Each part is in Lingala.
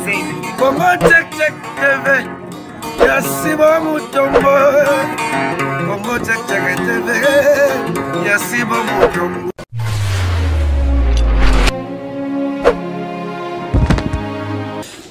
Congo check check TV. Yasibo Mutombo. Congo check check TV. Yasibo Mutombo.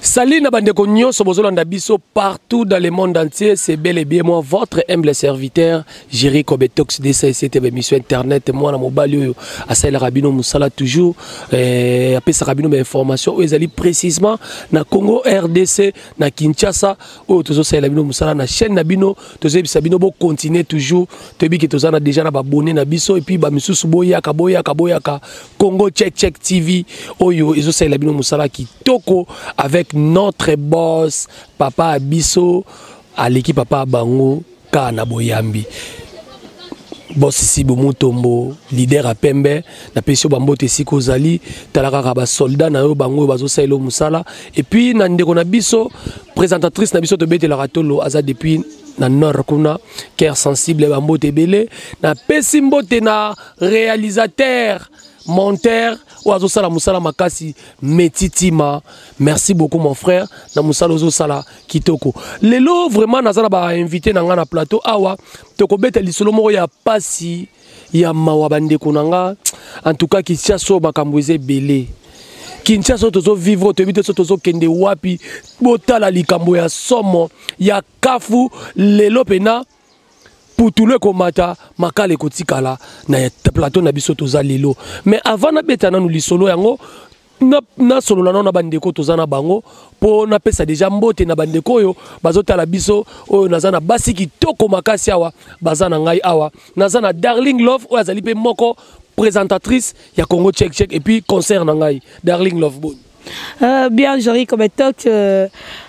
Salut Nabandeko Nyonso Bozolanda Biso partout dans le monde entier, c'est bel et bien moi votre humble serviteur Jerry Kobetox de cette émission internet moi na mobile à Sahel Rabino Moussala toujours après ça Rabino mais information ils allaient précisément na Congo RDC na Kinshasa où tous Sahel Rabino Moussala na chaîne Nabino tous Sabino bo continuer toujours tebi que tous na déjà na abonné na biso et puis ba misusu boya ka Congo check TV oyo ils Sahel Rabino Moussala qui toko avec notre boss Papa Abisso à l'équipe Papa Bango Kana Boyambi boss ici Bomutombo leader à Pembe na pesio bambote siko zali talaka ba soldat na yo bango bazo sailo musala et puis na ndeko na biso présentatrice na biso to bete la ratolo aza depuis na nord kuna cœur sensible bambote belé na pesimbote na réalisateur monteur Oazo Sala Moussala Makasi Metitima. Merci beaucoup mon frère. Na Moussala Ozo Sala Kitoko. Lelo vraiment nazala ba invité na ngana plateau awa toko beta lisolo moko ya pasi ya mawa bande kunanga en tout cas Kinshasa bakamboze belé. Kinshasa tozo vivre to bito tozo kende wapi botala likambo ya somo ya kafu lelo pena pour tout le komata makale kotikala na plateau na biso toza lelo mais avant na betana nous lisolo yango na solo na na bandeko toza na bango po na pesa déjà mbote na bandeko yo bazota la biso oyo nazana basi kitoko makasi awa bazana ngai awa nazana Darling Love oyo azali pe moko présentatrice ya Congo check check et puis concert na ngai Darling Love bon bien Jerry Kobetox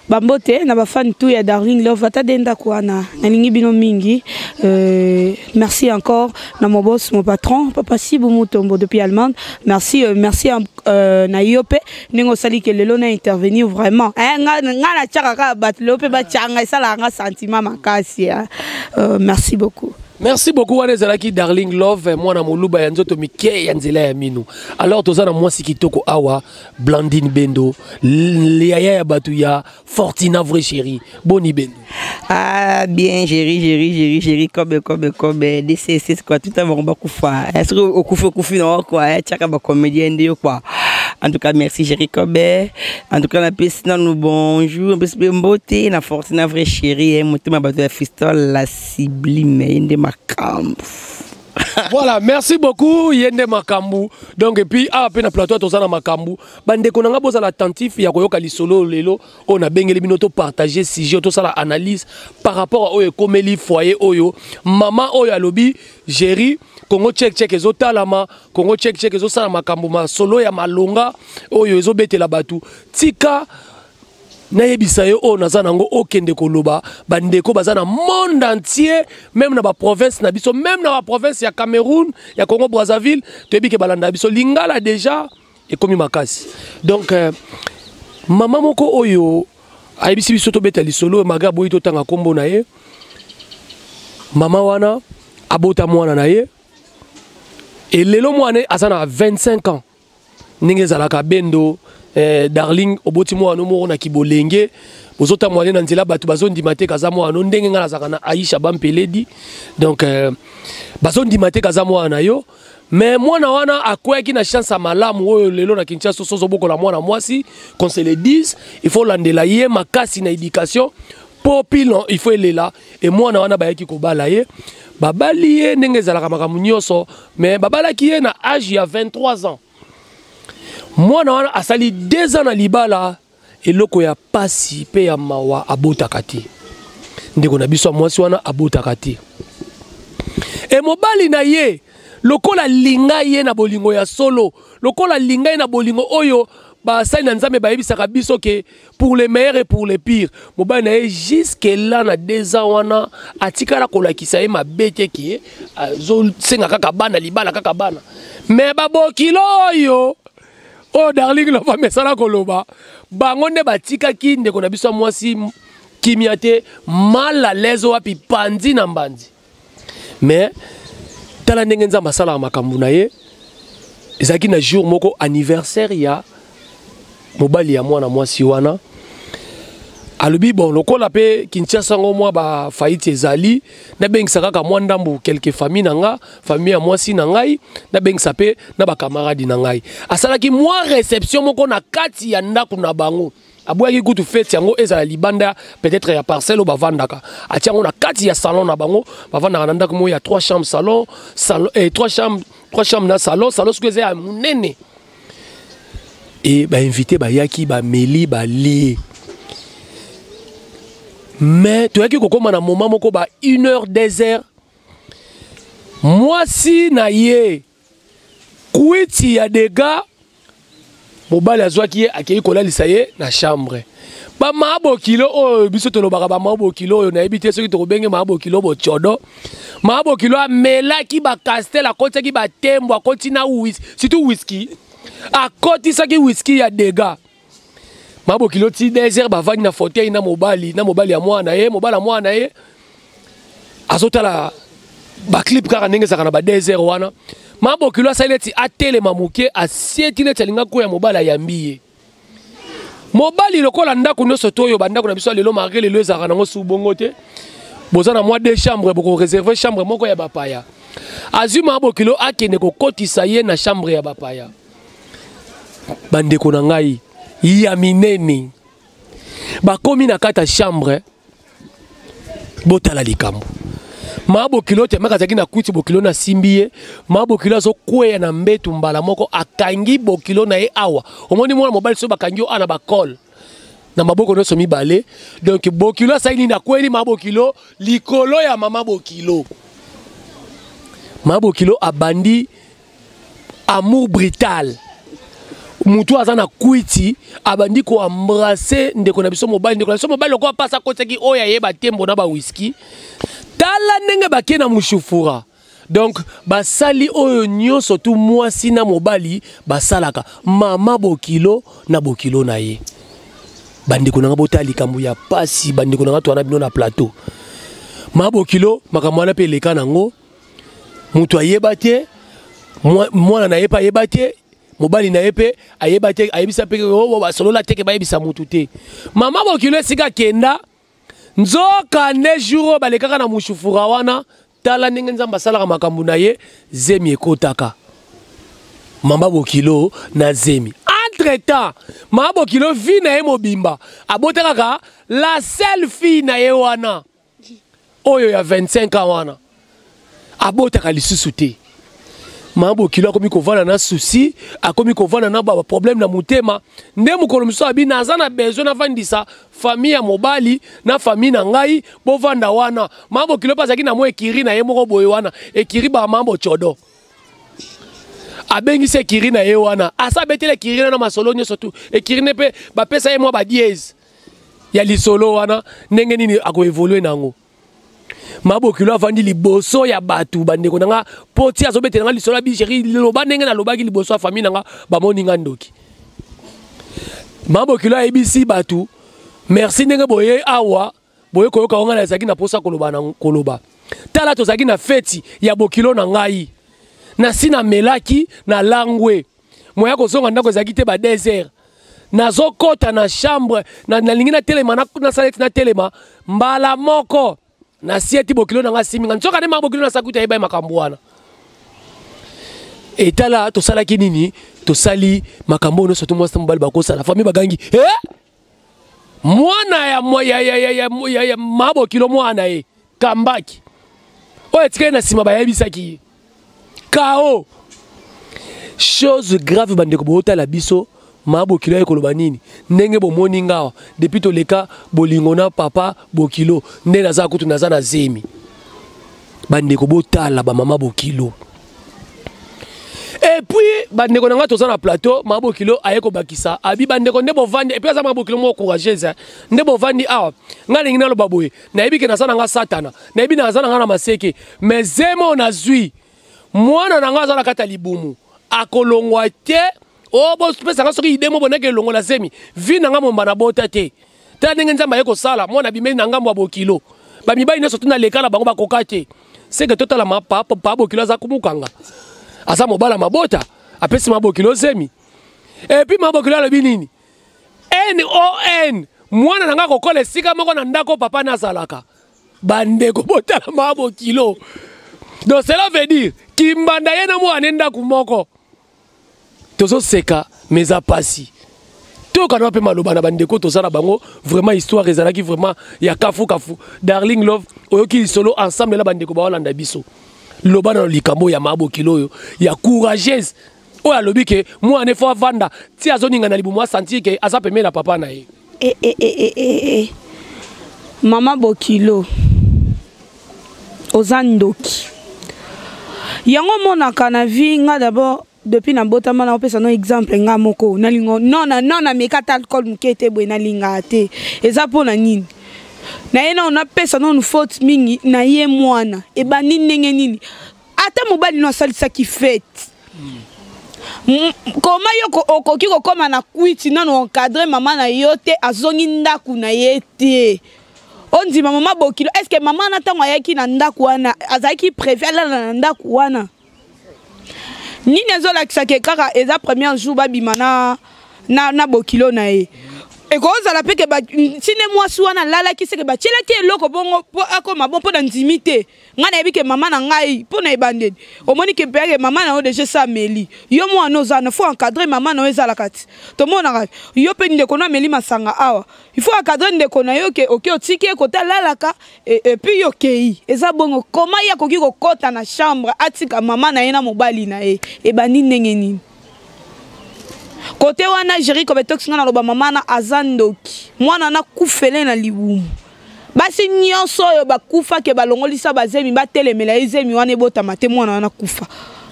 bambote na ba fan tout ya Darling Love atadenda kwana na lingi bino mingi merci encore na mon boss mon patron Papa Sibo Mutombo depuis Allemagne merci na yope ningo sali ke lelo na intervenir vraiment nga na tchaka bat lope ba tchanga sala nga sentiment makasi merci beaucoup. Merci beaucoup Wanezalaki Darling Love moi na moluba ya nzoto mike ya nzela ya minu alors tozana mwasi kitoko awa Blandine Bendo Léa ya batu ya Fortina vrai chéri boni Bendo ah bien Jerry Kobe DCC quoi tout à l'heure on va kufa est-ce que au kufi non quoi tchaka ba comédien ndio quoi en tout cas merci Jerry Kobe en tout cas la piscine nous bonjour un peu beauté na Fortina vrai chéri mutima batu ya Fistol la sublime voilà, merci beaucoup Yende Makambu. Donc et puis après na plateau tozana Makambu, bande konanga boza l'attentif ya koyoka lisolo lelo on a bengeli binoto partager sujet to sala analyse par rapport au komeli foyer oyo mama oyo alobi Jerry Congo check check ezotalama Congo check check ezosala makambu ma solo ya malonga oyo ezobetela batu tika na yebisa yo o nazana ngo okende koloba bandeko bazana monde entier même na ba province na biso même na ba province ya Cameroun ya Congo Brazzaville toyebi ke balanda biso lingala déjà et komi makasi donc mama moko oyo ayebisi biso to beta lisolo maga boyi to tanga kombo na ye mama wana abota mwana na ye et lelo mwana azana 25 ans ninge zalaka bendo Darling oboti mo anomo na kibolenge bozota mwana na nzela batu bazondimate kaza mwana ndenge ngala zakana Aisha Bampeledi donc bazondimate kaza mwana yo mais mwana wana akweki na chance à malamu oyo lelo na Kinshasa sozo boko la mwana mwasi qu'on se le dise il faut landela ye makasi na éducation popilon il faut aller là et mwana wana bayaki ko bala ye babali ye ndenge zalaka makamu nyonso mais babala ki ye na âge ya 23 ans. Moi na asali 2 ans na libala eloko ya pasi pe ya mawa abotaka te ndeko na biso mwasi wana abotaka te e mobali na ye lokola linga ye na bolingo ya solo lokola linga ye na bolingo oyo ba sali na nzambe ba yebisaka biso ke pour les meilleurs et pour les pires mobali na ye jusque là na 2 ans wana atikala kolakisa ye mabete ki zo senga kaka bana libala kaka bana mais babokilo oyo oh Darling Love mesala koloba bango nde batika ki ndeko na biso mwasi kimiate mal à l'aise wapi pandi na mbandi mais tala ndenge nzamba sala makambu na ye ezaki na jour moko anniversaire ya mobali ya mwana mwasi wana alobi bon lokola pe Kinshasa ngo moi ba faillite ezali na bengisaka ka mwa ndambu quelques familles nanga famille ya mwasi na ngai na bengisa pe na ba camarade na ngai asalaki mwa réception moko na kati ya ndako na bango aboyaki kutu fete yango ezala libanda peut-être ya parcelle bavandaka atiango na kati ya salon na bango bavandaka na ndako mo ya 3 chambres salon et 3 chambres na salon ce ya munene et ba invité ba yaki ba meli ba lié mais tu as qui kokoma na moment moko ba 1 heure 2 heures moi si na ye kuiti ya dega mobali azwaki akei kolalisa ye na chambre ba mabo kilo o biso tolobaka ba mabo kilo oyo na ebité soki to benge mabo kilo bo chodo mabo kilo amelaki ba castel akotaki ba tembo akoti na whisky surtout whisky akoti saki whisky ya dega mabo kilo ti désert ba vani na fauteuil na mobali ya mwana ye mobala mwana ye azotala ba clip kaka ndenge saka na ba désert wana mabo kilo asaleti atele mamuke asieti ne talinga ko ya mobala yambiye mobali lokola ndako nyonso toyo bandako na biso lelo marqué lelo ezaka nango su bongo te bozana mwa 2 chambres boko réserver chambre moko ya bapaya azuma mabo kilo akene ko kotisa ye na chambre ya bapaya bandeko na ngai ya minene bakomi na kata chambre botala likambo mabo kilo te makazaki na kuti bokilo na simbiye mabo kilo zo kweya na mbetu mbala moko akangi bokilo na ye awa omoni mwana mobali so bakangi o ana bakol na maboko no so mibale donc bokilo saini na kweli mabo kilo likolo ya mama bokilo mabo kilo abandi amour brutal mutu azana kuiti abandi ko embrasser ndeko na biso mobali ndeko na biso mobali ko passa koteki oya yeba tembo na ba whisky tala ndenge bake na mushufura donc basali oyo nyonso tu mwasi na mobali basalaka mama bokilo na bokilo na ye bandeko na bota likambo ya pasi bandeko na to na bino na plateau mama bokilo makambo na pe leka nango mutu ayeba te mwana na yepa yeba te mobali na yepe ayeba te ayebisa pe o basolola te ke bayebisa mutu te mama bokilo sika kenda nzoka ne jour balekaka na mushufura wana tala ndenge nzamba salaka makambo na ye zemi ekotaka mama bokilo na zemi entre temps mama bokilo vi na ye mobimba abotaka la seule fille na ye wana oyo ya 25 ans wana abotaka lisusu te mama bokilo akomi kovana na souci akomi kovana na ba problème na mutema nde mukolo miso abi naza na besoin na vandisa famille ya mobali na famille na ngai bovanda wana mama bokilo pasaki na mo ekiri na ye moko boye wana ekiri ba mambo chodo abengi se ekiri na ye wana asa betele ekiri na masolo nyonso tu ekiri ne pe ba pesa ye mo ba dièse ya lisolo wana ndenge nini ako évoluer nango mabo kilo avandi liboso ya batu bandeko nanga poti azobetela nga lisolo bisheri loba ndenge na lobaki liboso ya famille nanga bamoni nga ndoki mabo kilo ayebisi batu merci ndenge boye awa boye koyoka nga na ezaki na posa koloba na koloba tala tozaki na feti ya bokilo na ngai na sina melaki na langwe moya kozonga ndako ezaki te ba désert nazokota na chambre na lingi na telema na saleti na telema mbala moko na sieti bokilo na nga siminga nsoka ne mabokilo na sakuta yeba makambo wana etala to sala kinini to sali makambo no soto mwasta mbali bakosa la famille bagangi mwana ya mabokilo mwana kambaki o etikene na sima bayebisaki kao chose grave bandeko bota la biso mabokilo ekoloba nini ndenge bomoni ngawa depuis to leka bolingona papa bokilo nde naza kutu naza na zemi bandeko botala ba mama bokilo et puis bandeko nanga toza na plateau mabokilo ayeko bakisa abi bandeko nde bovandi et puis aza mabokilo mo courageuse nde bovandi awa nga lingi na loba boye na yebi ke naza nanga satana na yebi naza nanga na maseke mais zemo na zui mwana nanga aza na kata libumu akolongwa te o bo pesa nga soki idemo boneke longo la zemi vi nanga momba na bota te ta ndenge nzamba yeko sala mwana bimeli nanga mwa bokilo ba mibali nyonso tuna lekala bango bakoka te seke totala pa bokilo aza kumukanga asa mobala mabota apesi mabokilo zemi et puis mabokilo alobi nini NON mwana nanga kokola esika moko na ndako papa nazalaka bandeko botala mabo kilo. Donc cela veut dire kimbanda ye na mwana ndako moko tozo seka meza pasi to kana pe maloba na bandeko to sala bango vraiment histoire ezalaki vraiment ya kafu Darling Love oyoki solo ensemble la bandeko ba Holanda biso loba na likambo ya mabo kilo yo ya courageuse oya lobi ke mwana fo vanda ti azoninga na libu mwa sentir ke asa peme la papa na ye mama bokilo ozandoki yango monaka na vie nga d'abord depuis na botama na opesa no exemple nga moko nalingo non mekata alcool mukete bwe nalinga te eza pona nini na yena on apesa no faute mingi na ye mwana e ba nini nini ata mobali no salisa ki fête koma yo okoki kokoma na kwiti nano encadrer mama na yo te azongi ndaku na ye te on dit maman bokilo est-ce que maman na tango ayaki na ndaku wana azaki préfère na ndaku wana ni nezo la kisake kaka eza premier jour babima na bokilo na ye e ko za la peke ba sine mwasi wana lala kiseke ba chela ke loko bongo po akoma bon po na ntimité ngana ebike mama na ngai po na ebandedi omoni ke peke mama na o déjà ça meli yo mwana ozana faut encadrer mama na ezala kati to mona kati yo pe ndeko na meli masanga awa il faut encadrer ndeko na yo ke oki otiki ko ta lalaka et puis yo kei eza bongo koma ya koki ko kota na chambre atika mama na yena mobali na e bandi nengeni côté wana Jerry Kobetox ngana loba mama na azandoki mwana na kufele na libumu basi nyonso yo bakufa ke balongolisa bazemi batelemela ezemi wana ebotama te mwana na kufa.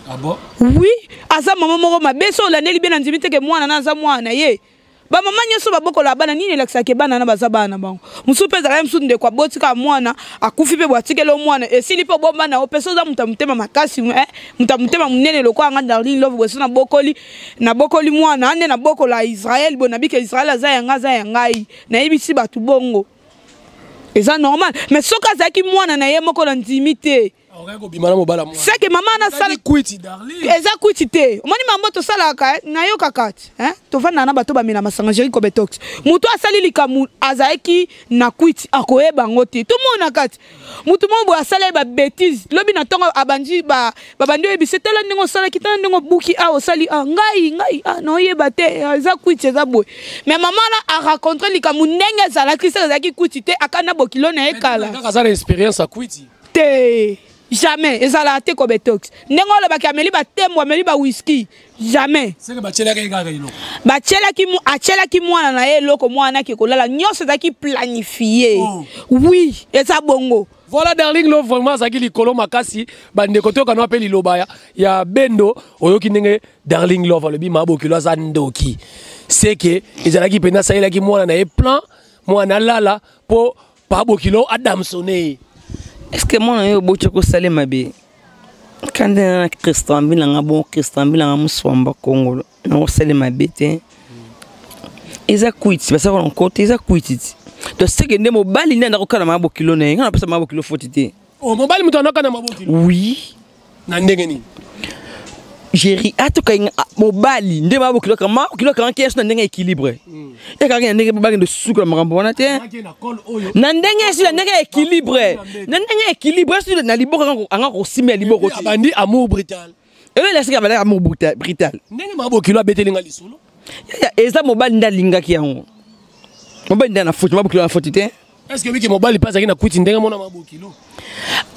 Ah bon? Oui, aza mama moko mabeso la neli bena nzimite ke mwana na za mwana ye ba mama nyoso baboko la bana nini lakisake bana na bazabana bango musupe za msu nde kwa botika mwana akufi pe bwatikelo mwana esili pe bomba na opeso za mutamutema makasi mutamutema munene lokwa nga Darling Love bweso na bokoli mwana ande na boko la Israël bona bike Israël za yangai na yebisi batu bongo eza normal mais soka zaki mwana na ye moko na nzimite c'est que maman na sala kwiti Darling eza kwiti te omoni mambo to sala ka na yo kakati to vana na bato ba mina masanga Jerry Kobetox mutu asali likamu azaiki na kwiti akoyeba ngote to mona kati mutu mo bo asala ba bêtise lobi na tongo abanji ba bandi ebise tela ndingo sala kitana ndingo buki a osali ngai no yeba te eza kwiti eza boy mais maman na a rencontré likamu ndenge zala krisa zaki kwiti te akana bokilo na ekala kaka za expérience a kwiti te jamais ezala te Kobetox ndenge olobaki ameli batembo ameli ba whisky jamais c'est que bachelaki achelaki mwana na ye loko mwana ke kolala nyonso ezaki planifié oui eza bongo. Voilà Darling Love vraiment zaki likolo makasi bandeko to kana apeli lobaya ya bendo oyoki ndenge Darling Love alobi mabokilo za ndoki c'est que ezalaki pena sayelaki mwana na ye plan mwana lala po pabokilo Adamsone. Est-ce que moi je boche ko sale mabe quand un Christian bilanga bon Christian bilanga muswamba Congo na sale mabe te eza kwiti basa ko côté eza kwiti to seke ndemo bali nda ko kala mabo kilo na ngana pesa mabo kilo fotité oh mobali muto anaka na mabo kilo oui na ndenge ni Jerry atoka mobali nde mabo kilo kama kilo kan kesu na ndenge équilibre e ka ndenge mobali ndo suku na makambo wana te na ndenge si na ndenge équilibre na ndenge équilibre si na liboko anga ko simia liboko ti bandi amour brutal ele la sika bala amour brutal ndenge mabo kilo abetelinga lisolo ya eza mobali nda lingaki yango mobali nda na foot mabo kilo na foot te est-ce que wiki mobali passeaki na kwiti ndenge mona mabo kilo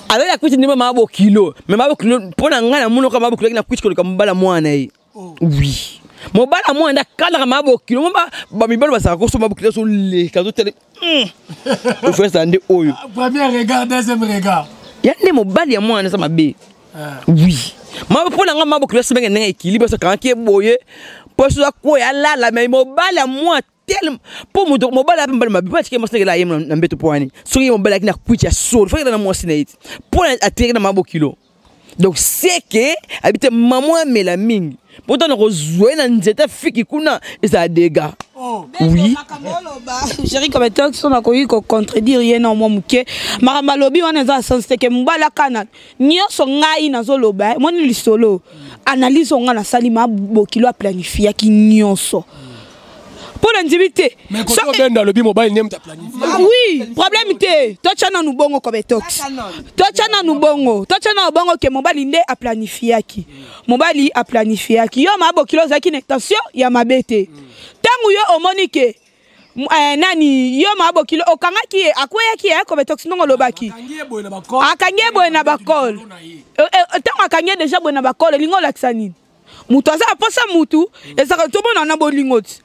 alors la kwiti ndima mabo kilo mais mabo kilo pona ngana muno ka mabo kilo na kwiti ko mbala mwana yi oui mobala mwana nda kala mabo kilo mba ba mibalo ba sa ko so mabo kilo so le kazo tele o fait ça ndé oyo premier regard deuxième regard ya ndé mobali ya mwana sa mabe oui mabo pona ngana mabo kilo sibenge ndenge équilibre so kanke boye po so ko ya lala mais mobali ya mwana tellement pour mon mobile appel ma parce que moi c'est là yem na mbeto poani so yem mobile na kuicha so faut que na moi sinait pour attirer na mabo kilo donc c'est que habite maman melamingi pourtant on jouer na nzeta fiki kuna et ça dégâts oui Jerry Kobetox on a koyi ko contredire yena mo muke makamba lobi wana za sens que mbala kana nyonso ngai na zoloba moni lisolo analyse on na salima bokilo a planifier ki nyonso Pour l'intimité. Mais quand on vient dans le mobile, n'aime ta planifié. Oui, problème té. Toi chana nous bongo comme tox. Toi chana nous bongo. Toi chana bongo que mobile inde a planifié qui. Mobile a planifié qui. Yo ma bokilo zaki n'extension, ya ma bête. Tangu yo omonique. Nani yo ma bokilo okanga ki akoya ki comme tox non lobaki. Akangie boy na bakol. Tangu akangie déjà boy na bakol lingo laksani. Mutu aza aposa mutu ezaka to bona na bolingoti.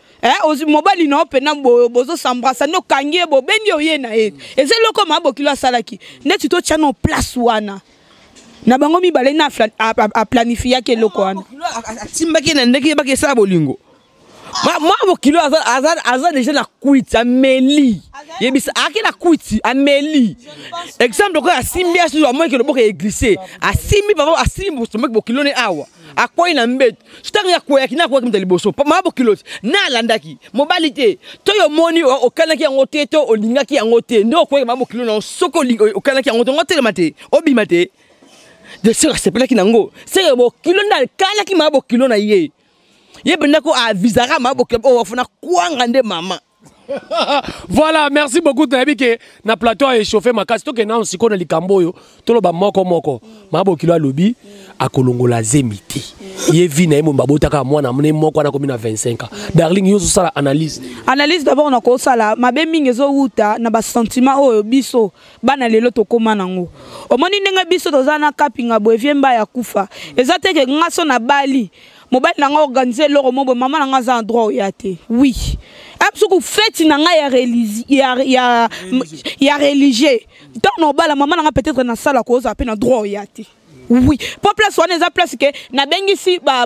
Mobile no pena bozo s'embrasser no kangie bo bendi oye na e. Eze loko ma bokilo asalaki. Neti to tia no place wana. Na bango mi bale na a planifier ke loko wana. Timbaki na ndeki baki sa bolingo. Moi bokilo aza déjà na kuiti ameli. Yebisa akina kuiti ameli. Exemple ko asimbi asu amoy ke loboka glissé. Asimbi papa asimbi so mek bokilo ne awa. Akoy na mbet sutanga ya koya kina kwa kimta liboso ma bokilo na landaki mobilité to yo moni okanaki yango te to olingaki yango te ndo koya ma bokilo na soko okanaki yango to ngote mate obimate de sera sepela kinango sera bokilo na kanaki ma bokilo na ye benda ko a visara ma bokilo o fona kwanga nde mama. Voilà, merci beaucoup Nabi que na plateau a échauffé ma casse to que na siko na likambo yo to lo ba moko ma bokilo alobi akolongola zemiti ye vi na yemo babota ka mwana mne moko na komi na 25 ans. Darling yo sala analyse d'abord na ko sala mabe mingi zo wuta na ba sentiment oyo biso bana lelo to koma nango omoni ndenge biso tozana kapinga boevie mba ya kufa ezate ke ngaso na bali mobile nanga organiser loro mobo mama nanga za endroit oyate oui absolument fête nanga ya religieux tant no bala mama nanga peut-être na sala ko za pe na droit oyate. Oui, pour place on est à place que na bengi si ba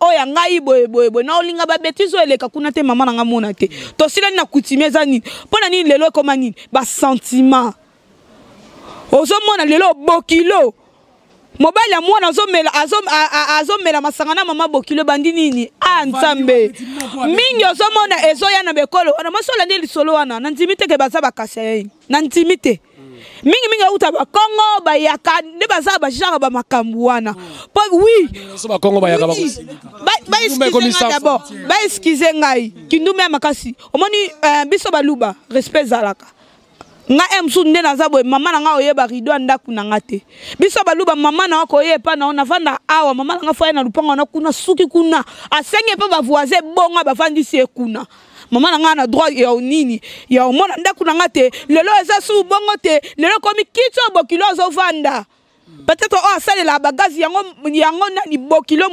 oya ngai boy na olinga ba betizo eleka kuna te mama nanga mona te to sila na coutume zani pona ni lelo comme nini ba sentiment ozo mona lelo bokilo mobile ya mwana azomela masanga na mama bokilo bandi nini nzambe mingi ozo mona ezo ya na bekolo na masola ndi lisolo wana na ntimite ke baza bakase na ntimite mingi uta ba Congo ba yaka ne baza ba jara ba makambu wana oui so ba Congo ba yaka ba d'abord ba excuse ngai kindume makasi omoni biso baluba respect zalaka nga emsu nde na zabwe mama na nga oyeba rido ndaku na ngate biso baluba mama na wako yepa na ona vanda awa mama na nga fa na lupango na kuna suki kuna asenge pe ba voisin bonga ba vandi sie kuna mama na nga na droit ya nini ya omona ndaku na ngate lelo eza su bongo te lelo komi kitso bokilo zo vanda peut-être ça la bagage yango nani bokilo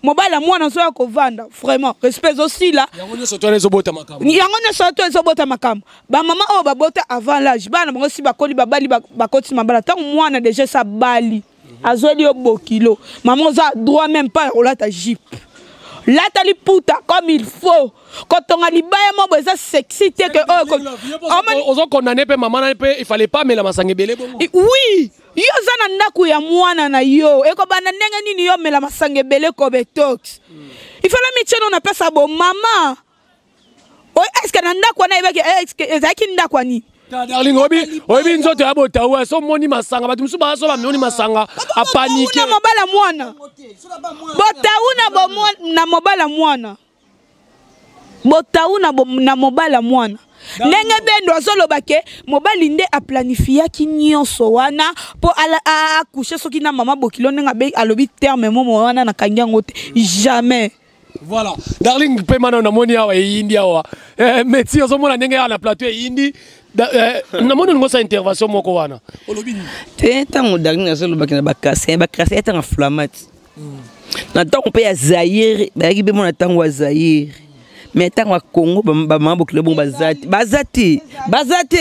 mobile mwana so ya ko vanda vraiment respect aussi là yango ne soto les obota makam ba mama o ba bota avant l'âge bana bango si bakoli babali bakoti mabala tant mwana déjà ça bali azoli o bokilo maman za droit même pas on la ta jeep là t'as li puta comme il faut quand on a li baya mo ça sexy te que on condamné pe maman na pe il fallait pas mais la masangebele bon oui yo zana ndaku ya mwana na yo eko bana ndenge nini yo mela masangebele ko betox il fallait mettre on appelle ça bon maman o est-ce que na ndaku na ibeke est-ce que ezaki ndaku ni darling obi nzoto ya bota wa so moni masanga batu musu ba so ba moni masanga a paniquer na mobala mwana botauna na mobala mwana botauna na mobala mwana ndenge bendo azoloba ke mobali nde a planifier ki nyonso wana po a coucher soki na mama bokilo ndenga be alobi terme momo wana na kanyango te jamais. Voilà darling pe mana na moni awa yindi awa métier zo mona ndenge na plateau yindi na moni ngosa intervention moko wana olobi ni te tango darling azoloba ke na bakase eta na flamat na tango pe ya Zaire ba ki be mona tango Zaire mais tango Congo ba mambo kilo bon bazati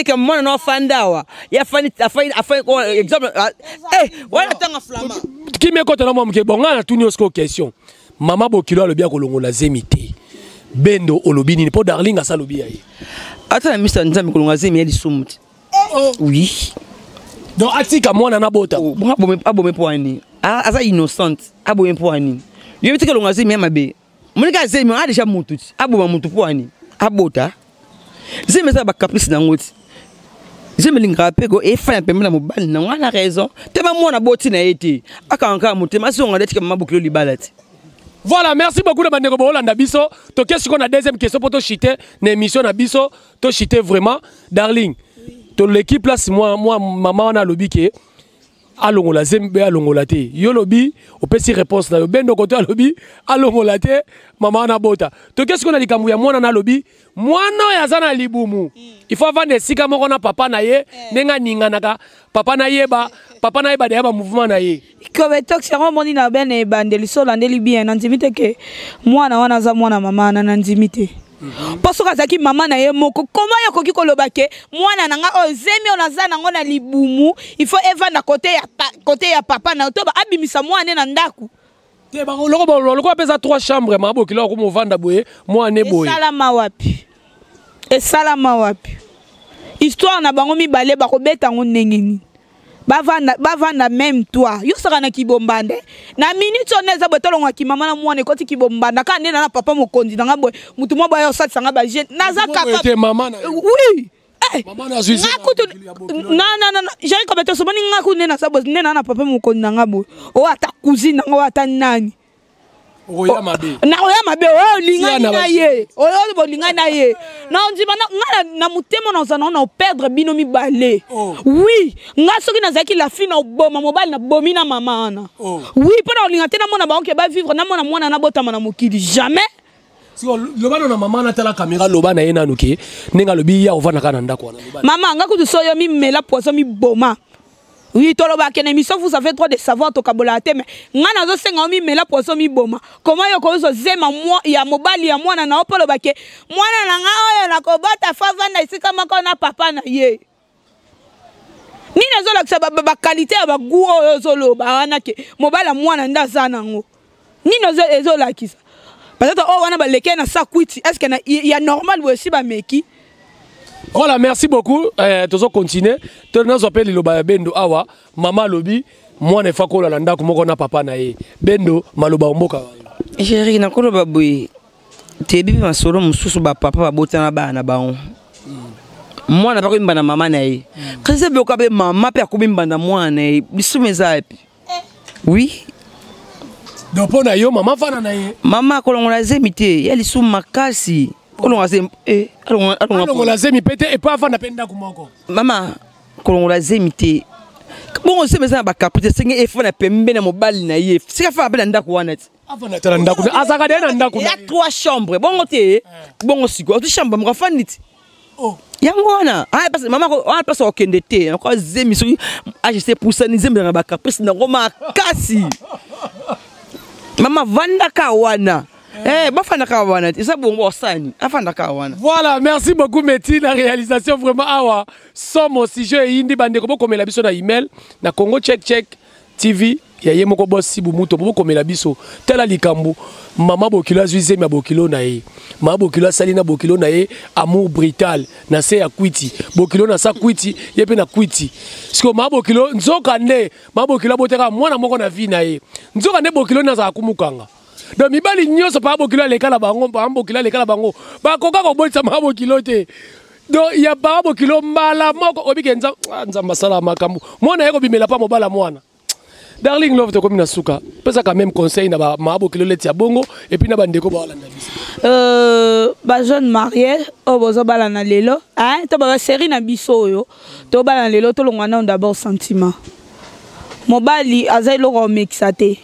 ke mwana no fandawa ya fani afai ko exemple wala tango flama ki me ko tana mo ke bonga na tuni osko question mama bokilo alobi akolongola zemite bendo olobi ni po darling asalobi yaye ata na misa nzambe kolongola zemi ya lisumuti oui donc atika mwana na bota abome po ani asa innocent abome po ani yo bitike kolongola zemi ya mabe monika zemi a déjà mutu aboma mutu po ani abota zemi sa ba caprice na ngoti zemi linga pego e fa pembe na mobali na wana raison te ba mwana boti na ete akanka mutu masonga detika mabukilo libalati Voilà, merci beaucoup de Bandeko Bolanda Biso. To qu'est-ce qu'on a deuxième question pour te chiter l'émission na Biso, to chiter vraiment darling. To l'équipe là c'est moi maman on a lobby qui alongola zembe alongola te. Yo lobby, on peut si réponse na yo bendo côté lobby alongola te maman na bota. To qu'est-ce qu'on a dit kamuya moi na lobby, moi no ya zana libumu. Il faut vendre sika moko na papa na ye, nenga ninga naka papa na yeba de yaba mouvement na ye. Kobe tok sero moni na ben e bandeli so landeli bien nanzimite ke mwana wana za mwana mama na nanzimite. Parce que zaki mama na ye moko comment yakoki koloba ke mwana nanga o zemi onaza nango na libumu il faut evanda côté ya papa na to ba abimisa mwana na ndaku. Te ba loko pesa 3 chambres mabo kilo ko mo vanda boye mwana boye. Salama wapi. Histoire na bango mibale ba kobeta ngo ndengeni. Bavanda même toi. Yo saka na kibombande. Na minute oneza botolonga ki mama na mwana koti kibombanda ka nena na papa mokondi nga boy. Mutu mo ba yo satsa nga ba je. Naza kaka. Te mama na. Oui. Maman na Suisse. Non. J'ai comme so bani nga ku nena sabo nena na papa mokondi nga boy. O ata cousine nga ata nani. Oya mabe. Na oya mabe o linga na ye. O bo linga na ye. Na ondima na mutemo na zana na perdre binomi balé. Oui, nga soki na zaki la fille na boma mobile na bomina mama na. Oui, pona linga tena mona ba onke ba vivre na mona mwana na botama na mokili jamais. Si lobano na mama na tala caméra lobana ye nanuki ninga lobi ya ovana kana ndako wana lobana. Mama nga kutu soyo mi mela poisson mi boma. Oui, toloba kene mission vous avez trop de savoir to kabolate mais ngana zo senga mi mela poisson mi boma. Comment yo ko zo zema moi ya mobali ya mwana na opolo bake mwana na nga oyo na kobata fava na isika mako na papa na ye. Ni nazo la ba qualité ya ba goût oyo zo lo ba wana ke mobala mwana nda zana ngo. Ni nazo ezo la kisa. Peut-être oh wana ba leke na sakwiti est-ce que y a normal aussi ba meki. Voilà, merci beaucoup. Tozo continuer. Tozo appelle le bendo awa mama lobi moi ne fako la ndako moko na papa na ye. Bendo maloba mboka. Chérie na kolo baboy. Tebi masolo mususu ba papa ba botana ba na baon. Moi na pas ko mbana mama na ye. Kaze be ko be mama pe ko mbana moi na ye. Bisu mezapi. Oui. Donc pona yo mama fana na ye. Mama ko longola zemite, yali su makasi. Kolongola zemi alongola zemi pete et pas avant penda kumoko. Mama kolongola zemi te. Bon se meza ba kapite senge e fona pembe na mobali na ye. Sika fa abela ndako wana ti. Avana tala ndako azaka de na ndako. Il y a 3 chambres. Bon te. Bon siko. Tu chambre mo fani ti. Oh. Yango wana. Ah parce mama ko on passe au kende te. Ko zemi so AGC pour ça ni zemi na ba kapite na ngoma kasi. Mama vanda ka wana. Voilà, merci beaucoup Métis, la réalisation vraiment awa. Somme aussi je indi bande ko comme la biso na email na Congo check TV ya ye moko boss si bumuto bo comme la biso tela likambu mama bokilo azuize ma bokilo na ye mama bokilo sali na bokilo na ye amour brutal na se ya kwiti bokilo na sa kwiti ye pe na kwiti siko mama bokilo nzoka ne mama bokilo boteka mwana moko na vie na ye nzoka ne bokilo na za kumukanga. Donc mibali nyoso pa bokilo lekala bango pa bokilo lekala bango ba koka ko bolisa ma bokilo te. Donc ya ba bokilo mbala moko obikenza nzamba sala makambu mwana yeko bimela pa mobala mwana. Darling love to komina suka pesa quand même conseil na ba ma bokilo leti ya bongo et puis na bandeko ba wala na biso. Ba jeune marié o bozo bala na lelo hein to ba série na biso yo to bala na lelo to longwana d'abord sentiment. Mobali azailo ko mixate.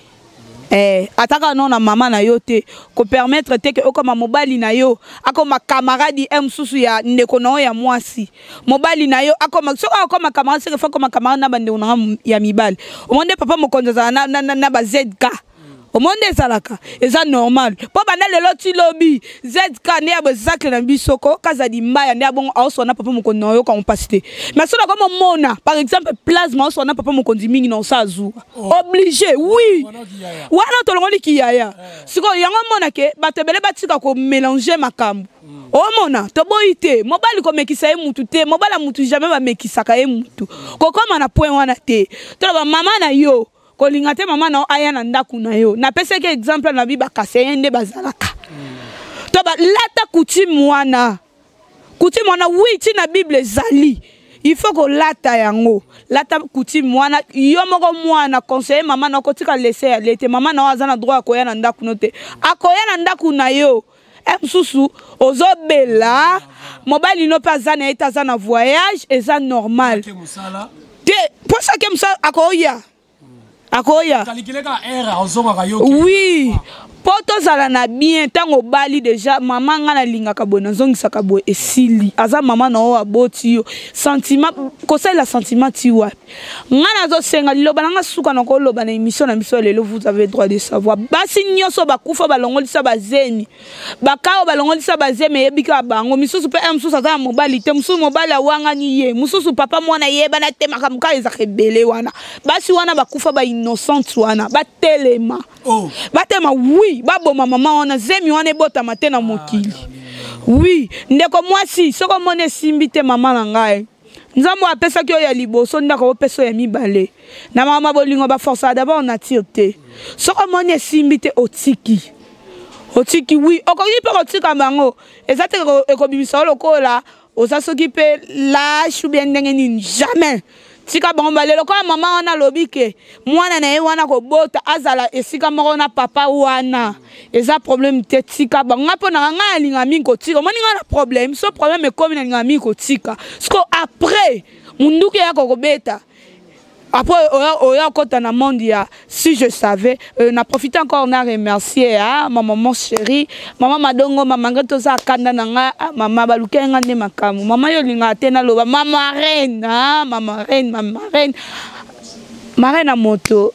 Ataka non na mama na yo te ko permettre te que comme mobali na yo akoma camarade msusu ya ndeko na ya mwasi mobali na yo akoma so akoma camarade se fa comme camarade na bande na ya mibali o monde papa mokonza na ba ZK o monde salaka eza normal po bana lelo ti lobby ZK ne ya bazacle na bisoko kaza di mbaya ne abon aso na papa mokonza yo quand passer mais so na comme mona par exemple plasma aso na papa mokonzi mingi na sa azua obligé oui wana to longoli ki yaya siko yango mona ke batebele batika ko mélanger makambo o mona to boite mobali ko mekisa e mutu te mobala mutu jamais ba mekisa ka e mutu ko koma na point wana te to ba mama na yo ko lingate mama na aya na ndaku na yo na pese ke exemple na biba kaseyende bazalaka to ba lata coutume wana oui ti na bible zali il faut que lata yango lata coutume mwana yo moko mwana conseiller maman na kotika laisser aller te maman na azana droit akoya na ndaku note akoya na ndaku na yo msusu ozobela mobali no pas zana eta na voyage eza normal te pour ça que ça akoya oui poto zala na bien tango bali déjà maman nga na linga kabona zongisa kabo esili aza maman na o aboti yo sentiment conseil la sentiment ti wapi nga na zo senga liloba nga suka na ko loba na émission na miso lelo vous avez droit de savoir basi nyoso bakufa balongolisa bazemi bakao balongolisa bazemi yebika bango misusu pe msusu aza mobali te msusu mobali awanga ni ye msusu papa mwana yeba na te makamka eza rebele wana basi wana bakufa ba innocent wana batelema batema oui baboma maman wana zemi wana ebota matena mokili oui ndeko mwasi soko mone simbi te mama na ngai nzambo apesa ki ya liboso ndako opeso ya mibale na mama bolingo ba force d'abord nature te soko mone simbi te otiki oui okoki pe otika bango ezate ekobimisa lokola osasoki pe la chubien ndenge ni jamais tika bango balelo kwa mama wana lobike mwana na ye wana kobota azala esika moko na papa wana eza problème te tika bango ngapo na nga alinga mingi kotika moni nga na problème so problème ekomi na linga mingi kotika siko après munduki ya kokobeta après oya kota na monde ya si je savais na profiter encore na remercier ma maman chérie maman madongo maman ngato za kanda na nga maman baluke nga nde makamu maman yo linga tena loba maman reine marraine moto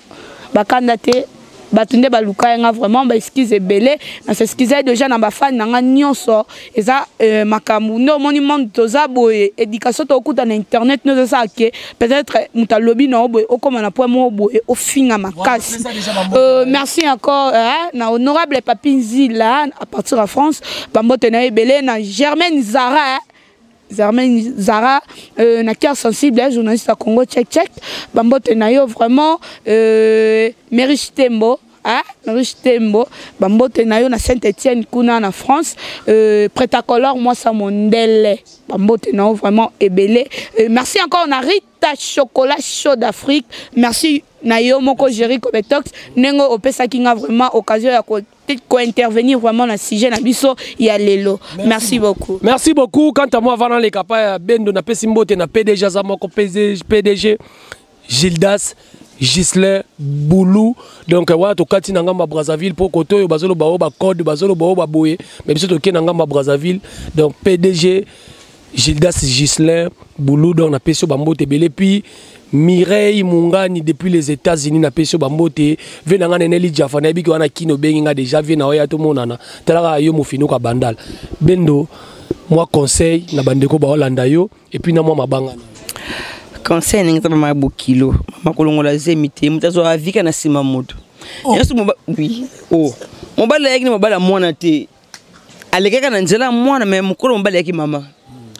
bakanda te batunde baluka nga vraiment ba excuse belé na s'excuser déjà na ba fan nga nyonso eza makamu no monument toza boye éducation to okuta na internet no ça que peut-être mutalobi na boye okoma na point mo boye ofinga makasi merci encore na honorable Papi Nzila à partir de France bambote na belé na Germaine Zara na cœur sensible journaliste à Congo tchèque bambote na yo vraiment Mériche Tembo bambote na yo na Saint-Étienne kuna na France Prétacolore moi ça mondele bambote na yo vraiment ebelé merci encore na Rita chocolat chaud d'Afrique merci na yo moko Jericho Betox nengo opesa kinga vraiment occasion ya ko intervenir vraiment na sujet na biso ya lelo merci beaucoup quant à moi avant les capa bendo na pesimbote na PDG zamoko PDG Gildas Gislain Boulou donc wa to kati na ngamba Brazzaville pour koto yo bazolo ba code bazolo ba boye mais biso to ke na ngamba Brazzaville donc PDG Gildas Gislain Boulou donc na peso bambote belé puis Mireille Mungani depuis les États-Unis na peso bambote venanga neneli Jaffa na biki wana kino benga déjà vient na oya to monana tala yo mofino ka bandal bendo moi conseil na bandeko ba Hollanda yo et puis na moi mabanga conseil ninga ma bokilo mama kolongola zemite mutazo avika na sima moto yesu oui mobala yaki na mobala mwana te alekaka na nzela mwana mais mukolo mobala yaki mama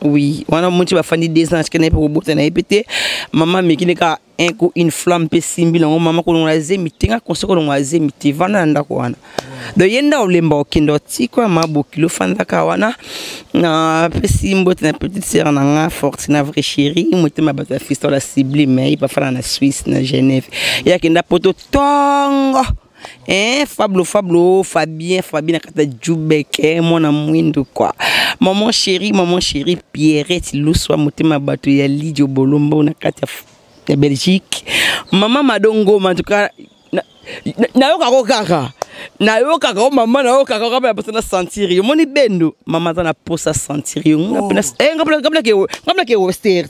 oui wana muti ba fandi 2 ans kene pour boter na epete mama mekine ka une flamme pe simbi na mama kolongola zemite nga conseil kolongola zemite vana ndako wana do yenda olemba okendo tiko mabokilo fanda ka wana na pesimbo na petite sœur na nga Fortuna vraie chérie motema bata fiston la sublime mais pas fala na Suisse na Genève ya kenda poto tongo Fablo Fabien kata Djoubeke mona mwindo quoi maman chérie Pierrette Luswa motema bato ya Lidio Bolombo na kata ya Belgique maman madongo en tout cas na yo kaka maman na yo kaka ba pesa sentir yo moni bendo maman na posa sentir yo ngapela ke western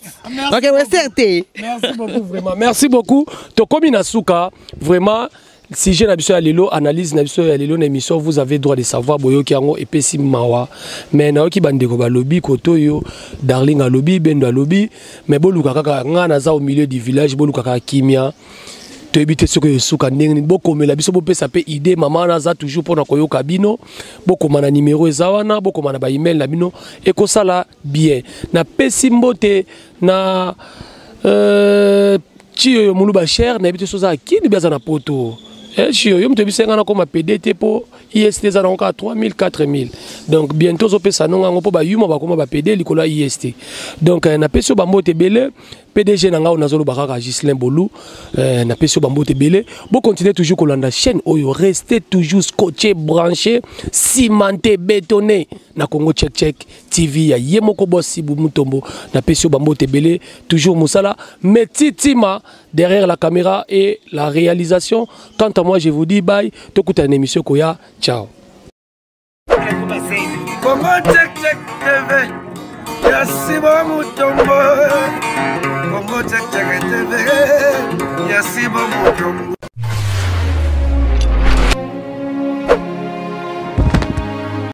merci beaucoup to komi na suka vraiment si j'ai l'habitude à l'élo, analyse l'habitude à l'élo, l'émission, vous avez droit de savoir boyo qui ango epesi mawa. Mais na oki bande ko ba lobby koto yo, darling a lobby, bendo a lobby, mais bolu kaka nga naza au milieu du village, bolu kaka kimia. To ebite soko yosuka ndenge boko mela biso bo pesa pe idée maman naza toujours pour na koyo kabino, boko mana numéro ezawana, boko mana ba email na bino et ko sala bien. Na pesi mbote na Chio Moulouba cher na ebite soza kini biaza na poto. Chio, yo mte bisenga na koma PDT po IST za na 3000 4000. Donc bientôt zo pesa nonga ngopo ba yuma ba koma ba PD likola IST. Donc na peso ba mbote belé PDG na ngao nazolo bakaka Gislin Bolou na peso ba mbote belé. Bo continuer toujours kolanda chaîne oyo, rester toujours scotché, branché, cimenté, bétonné na Congo Check Check TV ya Yemoko Bossi Mutombo na peso ba mbote belé toujours musala mais titima derrière la caméra et la réalisation. Quant à moi, je vous dis bye. T'écoutes une émission Koya. Ciao. Congo Check Check TV. Yasibo Mutombo. Congo Check Check TV. Yasibo Mutombo.